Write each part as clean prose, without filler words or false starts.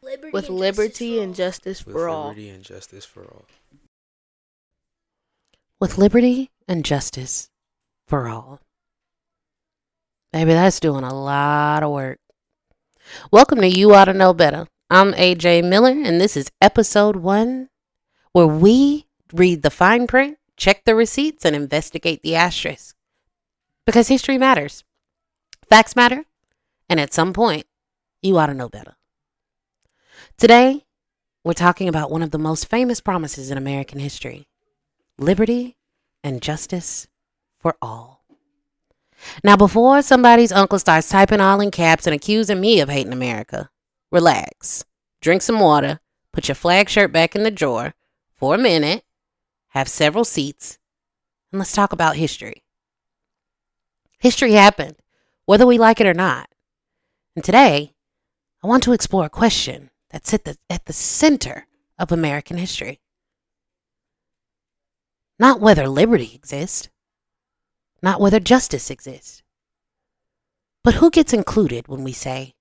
with liberty and justice with for all. liberty and justice for all. With liberty and justice for all. Baby, that's doing a lot of work. Welcome to You Ought to Know Better. I'm AJ Miller, and this is episode 1, where we read the fine print, check the receipts, and investigate the asterisk. Because history matters. Facts matter. And at some point, you ought to know better. Today, we're talking about one of the most famous promises in American history. Liberty and justice for all. Now, before somebody's uncle starts typing all in caps and accusing me of hating America, relax, drink some water, put your flag shirt back in the drawer for a minute, have several seats, and let's talk about history. History happened, whether we like it or not. And today, I want to explore a question that's at the center of American history. Not whether liberty exists, not whether justice exists, but who gets included when we say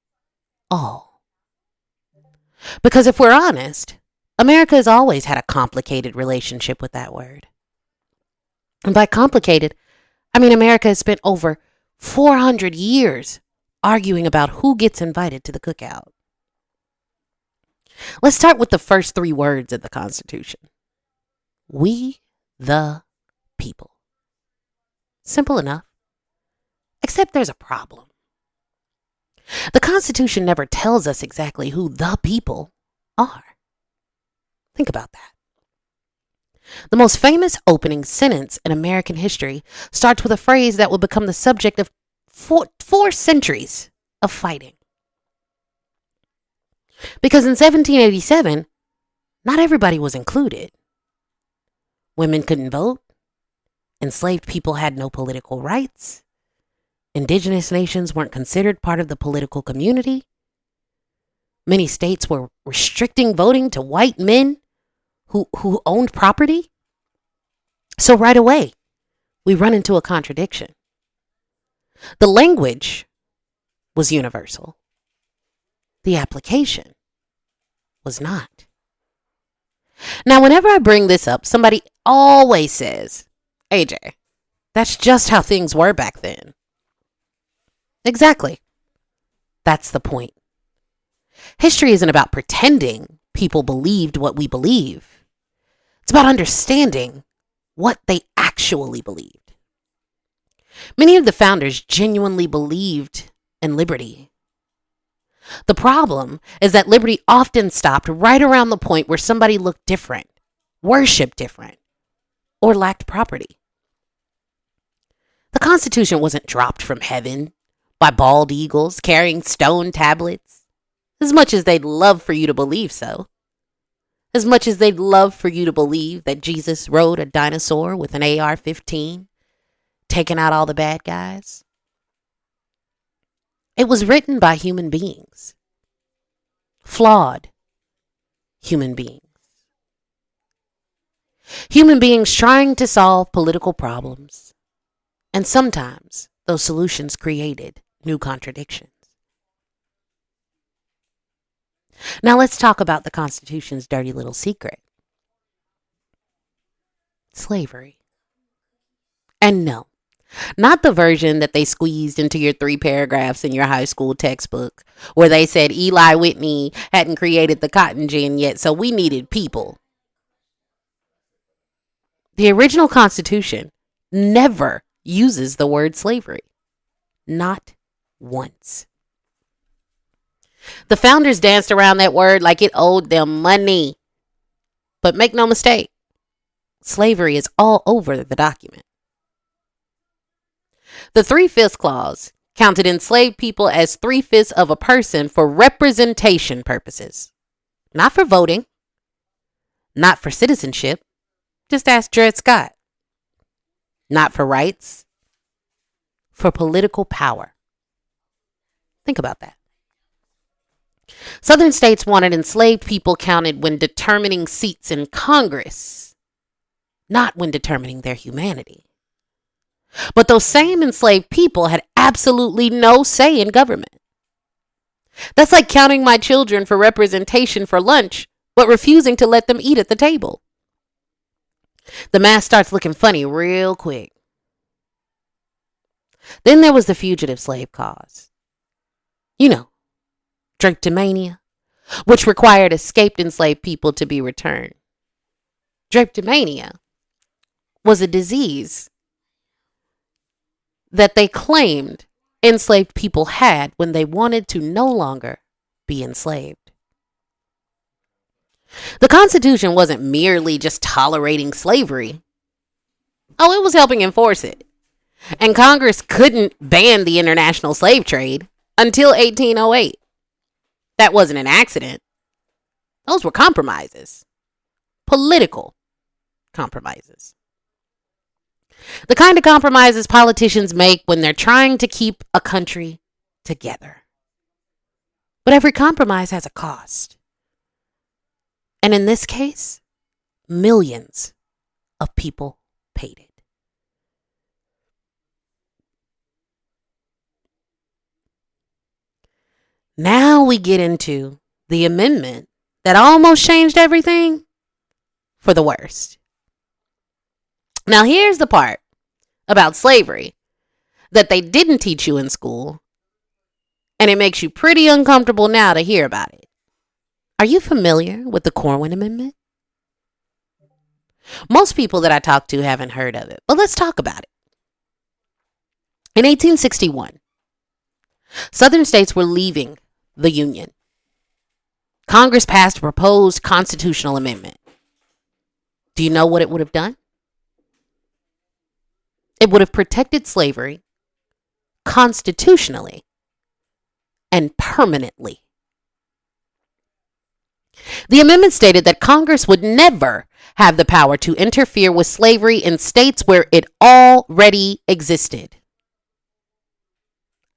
all. Because if we're honest, America has always had a complicated relationship with that word. And by complicated, I mean America has spent over 400 years arguing about who gets invited to the cookout. Let's start with the first 3 words of the Constitution. We the people. Simple enough. Except there's a problem. The Constitution never tells us exactly who the people are. Think about that. The most famous opening sentence in American history starts with a phrase that will become the subject of four centuries of fighting. Because in 1787, not everybody was included. Women couldn't vote. Enslaved people had no political rights. Indigenous nations weren't considered part of the political community. Many states were restricting voting to white men who owned property. So right away, we run into a contradiction. The language was universal. The application was not. Now, whenever I bring this up, somebody always says, AJ, that's just how things were back then. Exactly. That's the point. History isn't about pretending people believed what we believe. It's about understanding what they actually believed. Many of the founders genuinely believed in liberty. The problem is that liberty often stopped right around the point where somebody looked different, worshiped different, or lacked property. The Constitution wasn't dropped from heaven by bald eagles carrying stone tablets, as much as they'd love for you to believe so. As much as they'd love for you to believe that Jesus rode a dinosaur with an AR-15, taking out all the bad guys. It was written by human beings. Flawed human beings. Human beings trying to solve political problems. And sometimes those solutions created new contradictions. Now let's talk about the Constitution's dirty little secret. Slavery. And no, not the version that they squeezed into your 3 paragraphs in your high school textbook, where they said Eli Whitney hadn't created the cotton gin yet, so we needed people. The original Constitution never uses the word slavery. Not once. The founders danced around that word like it owed them money. But make no mistake, slavery is all over the document. The 3/5 clause counted enslaved people as 3/5 of a person for representation purposes. Not for voting. Not for citizenship. Just ask Dred Scott. Not for rights. For political power. Think about that. Southern states wanted enslaved people counted when determining seats in Congress, not when determining their humanity. But those same enslaved people had absolutely no say in government. That's like counting my children for representation for lunch, but refusing to let them eat at the table. The math starts looking funny real quick. Then there was the fugitive slave cause. You know, drapetomania, which required escaped enslaved people to be returned. Drapetomania was a disease that they claimed enslaved people had when they wanted to no longer be enslaved. The Constitution wasn't merely just tolerating slavery. Oh, it was helping enforce it. And Congress couldn't ban the international slave trade until 1808. That wasn't an accident. Those were compromises. Political compromises. The kind of compromises politicians make when they're trying to keep a country together. But every compromise has a cost. And in this case, millions of people paid it. Now we get into the amendment that almost changed everything for the worst. Now, here's the part about slavery that they didn't teach you in school, and it makes you pretty uncomfortable now to hear about it. Are you familiar with the Corwin Amendment? Most people that I talk to haven't heard of it, but let's talk about it. In 1861, Southern states were leaving the Union. Congress passed a proposed constitutional amendment. Do you know what it would have done? It would have protected slavery constitutionally and permanently. The amendment stated that Congress would never have the power to interfere with slavery in states where it already existed.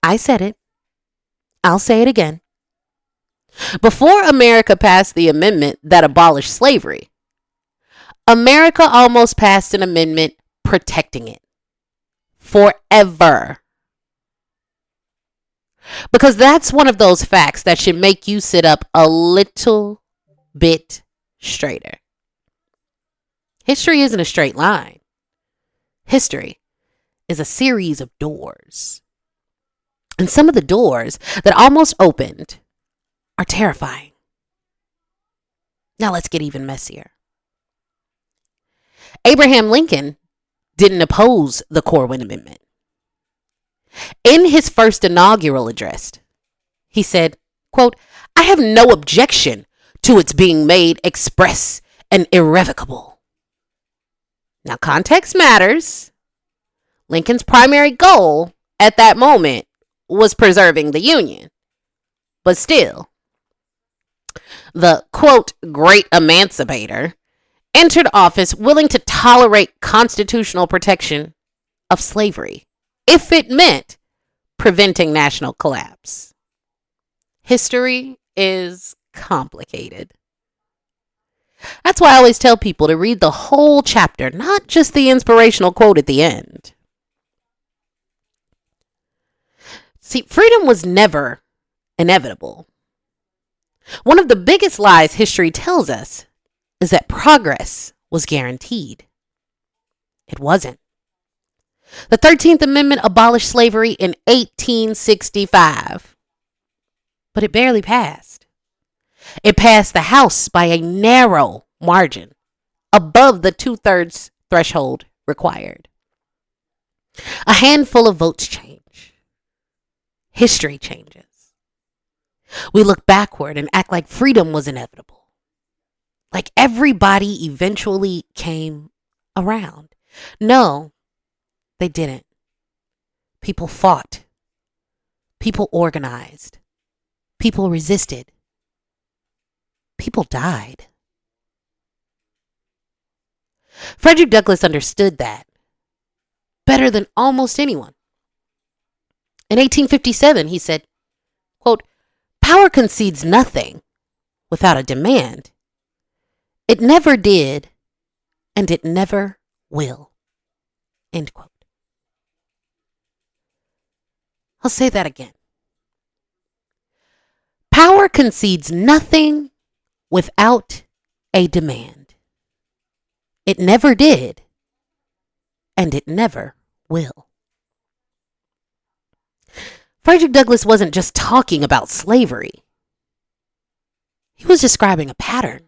I said it. I'll say it again. Before America passed the amendment that abolished slavery, America almost passed an amendment protecting it forever. Because that's one of those facts that should make you sit up a little bit straighter. History isn't a straight line. History is a series of doors. And some of the doors that almost opened are terrifying. Now let's get even messier. Abraham Lincoln didn't oppose the Corwin Amendment. In his first inaugural address, he said, quote, "I have no objection to its being made express and irrevocable." Now, context matters. Lincoln's primary goal at that moment was preserving the Union. But still, the, quote, great emancipator entered office willing to tolerate constitutional protection of slavery if it meant preventing national collapse. History is complicated. That's why I always tell people to read the whole chapter, not just the inspirational quote at the end. See, freedom was never inevitable. One of the biggest lies history tells us is that progress was guaranteed. It wasn't. The 13th Amendment abolished slavery in 1865, but it barely passed. It passed the House by a narrow margin, above the 2/3 threshold required. A handful of votes change. History changes. We look backward and act like freedom was inevitable. Like everybody eventually came around. No, they didn't. People fought. People organized. People resisted. People died. Frederick Douglass understood that better than almost anyone. In 1857, he said, quote, "Power concedes nothing without a demand. It never did, and it never will." End quote. I'll say that again. Power concedes nothing without a demand. It never did, and it never will. Frederick Douglass wasn't just talking about slavery. He was describing a pattern.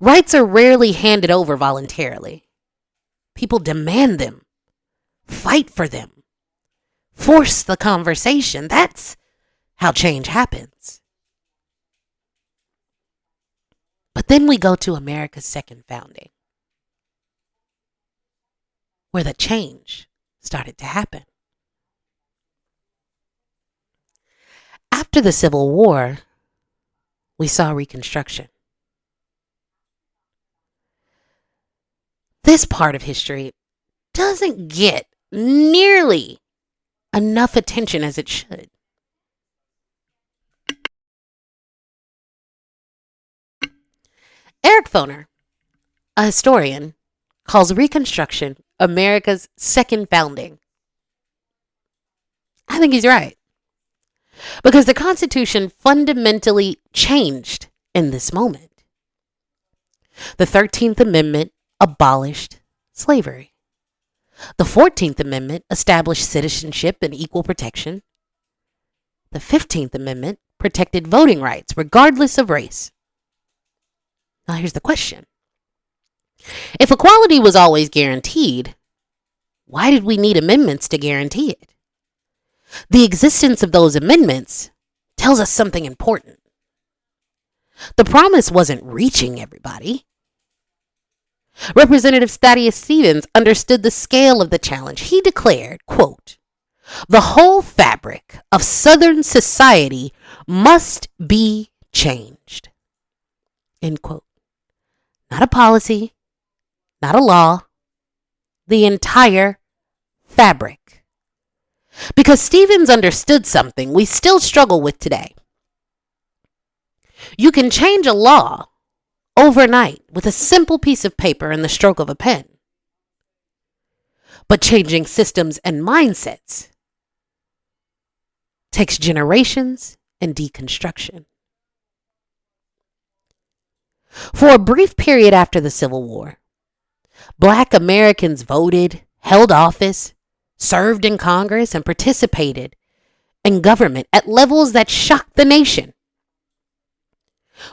Rights are rarely handed over voluntarily. People demand them, fight for them, force the conversation. That's how change happens. But then we go to America's second founding, where the change started to happen. After the Civil War, we saw Reconstruction. This part of history doesn't get nearly enough attention as it should. Eric Foner, a historian, calls Reconstruction America's second founding. I think he's right. Because the Constitution fundamentally changed in this moment. The 13th Amendment abolished slavery. The 14th Amendment established citizenship and equal protection. The 15th Amendment protected voting rights regardless of race. Now here's the question. If equality was always guaranteed, why did we need amendments to guarantee it? The existence of those amendments tells us something important. The promise wasn't reaching everybody. Representative Thaddeus Stevens understood the scale of the challenge. He declared, quote, "The whole fabric of Southern society must be changed." End quote. Not a policy, not a law, the entire fabric. Because Stevens understood something we still struggle with today. You can change a law overnight with a simple piece of paper and the stroke of a pen. But changing systems and mindsets takes generations and deconstruction. For a brief period after the Civil War, Black Americans voted, held office, served in Congress, and participated in government at levels that shocked the nation.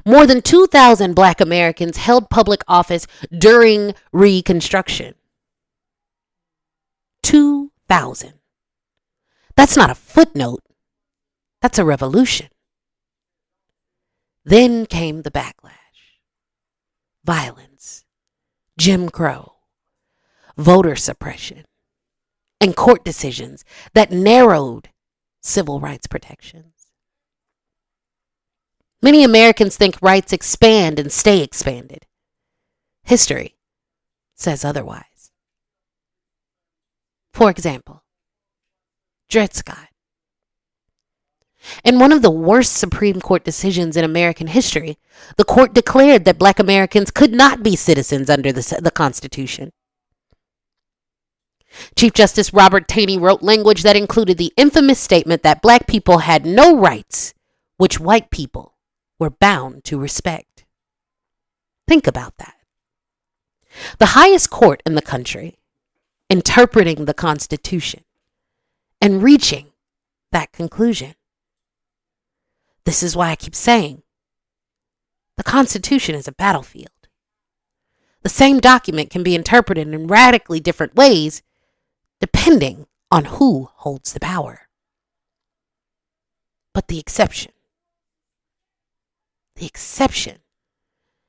More than 2,000 Black Americans held public office during Reconstruction. 2,000. That's not a footnote. That's a revolution. Then came the backlash. Violence, Jim Crow, voter suppression, and court decisions that narrowed civil rights protections. Many Americans think rights expand and stay expanded. History says otherwise. For example, Dred Scott. In one of the worst Supreme Court decisions in American history, the court declared that Black Americans could not be citizens under the Constitution. Chief Justice Robert Taney wrote language that included the infamous statement that Black people had no rights, which white people were bound to respect. Think about that. The highest court in the country interpreting the Constitution and reaching that conclusion. This is why I keep saying the Constitution is a battlefield. The same document can be interpreted in radically different ways depending on who holds the power. But the exception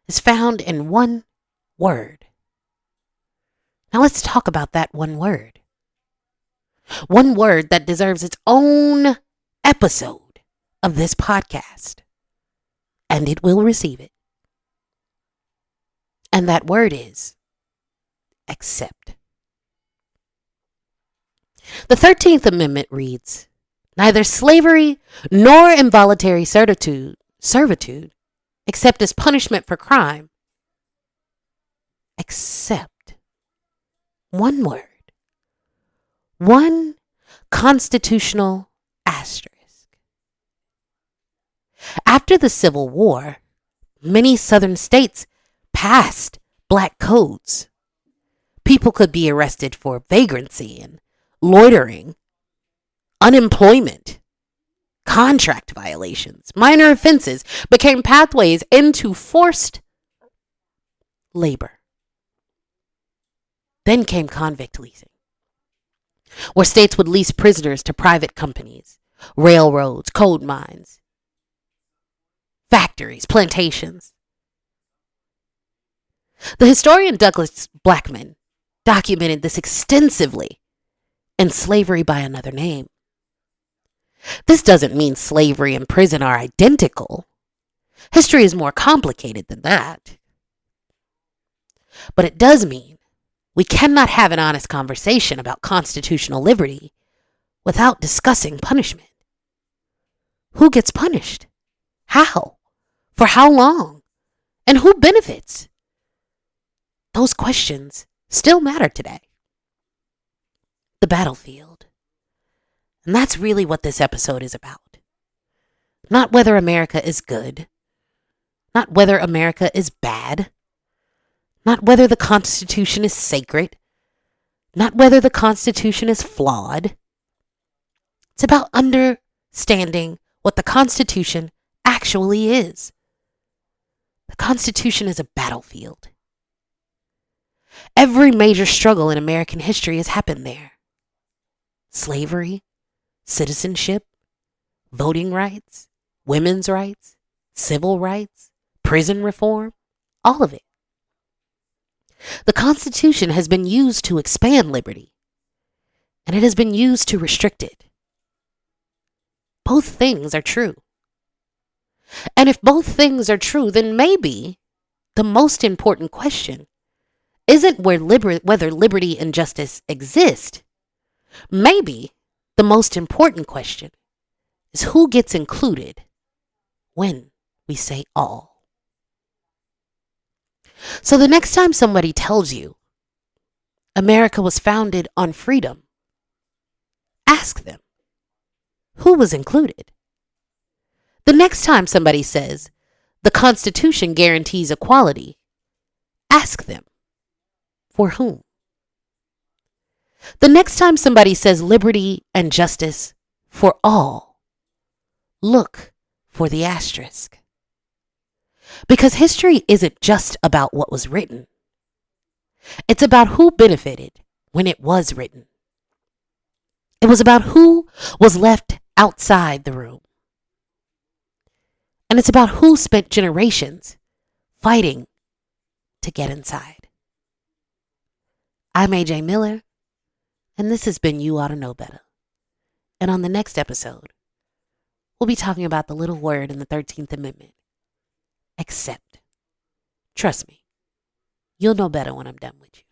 is found in one word. Now let's talk about that one word. One word that deserves its own episode of this podcast, and it will receive it. And that word is accept. The 13th Amendment reads, "Neither slavery nor involuntary servitude, except as punishment for crime, except," one word, one constitutional asterisk, After the Civil War, many southern states passed black codes. People could be arrested for vagrancy and loitering, unemployment, contract violations. Minor offenses became pathways into forced labor. Then came convict leasing, where states would lease prisoners to private companies, railroads, coal mines, factories, plantations. The historian Douglas Blackmun documented this extensively in Slavery by Another Name. This doesn't mean slavery and prison are identical. History is more complicated than that. But it does mean we cannot have an honest conversation about constitutional liberty without discussing punishment. Who gets punished? How? For how long? And who benefits? Those questions still matter today. The battlefield. And that's really what this episode is about. Not whether America is good. Not whether America is bad. Not whether the Constitution is sacred. Not whether the Constitution is flawed. It's about understanding what the Constitution actually is. The Constitution is a battlefield. Every major struggle in American history has happened there. Slavery, citizenship, voting rights, women's rights, civil rights, prison reform, all of it. The Constitution has been used to expand liberty, and it has been used to restrict it. Both things are true. And if both things are true, then maybe the most important question isn't whether liberty and justice exist. Maybe the most important question is who gets included when we say all. So the next time somebody tells you America was founded on freedom, ask them, who was included? The next time somebody says the Constitution guarantees equality, ask them, for whom? The next time somebody says liberty and justice for all, look for the asterisk. Because history isn't just about what was written. It's about who benefited when it was written. It was about who was left outside the room. And it's about who spent generations fighting to get inside. I'm AJ Miller, and this has been You Ought to Know Better. And on the next episode, we'll be talking about the little word in the 13th Amendment, accept. Trust me, you'll know better when I'm done with you.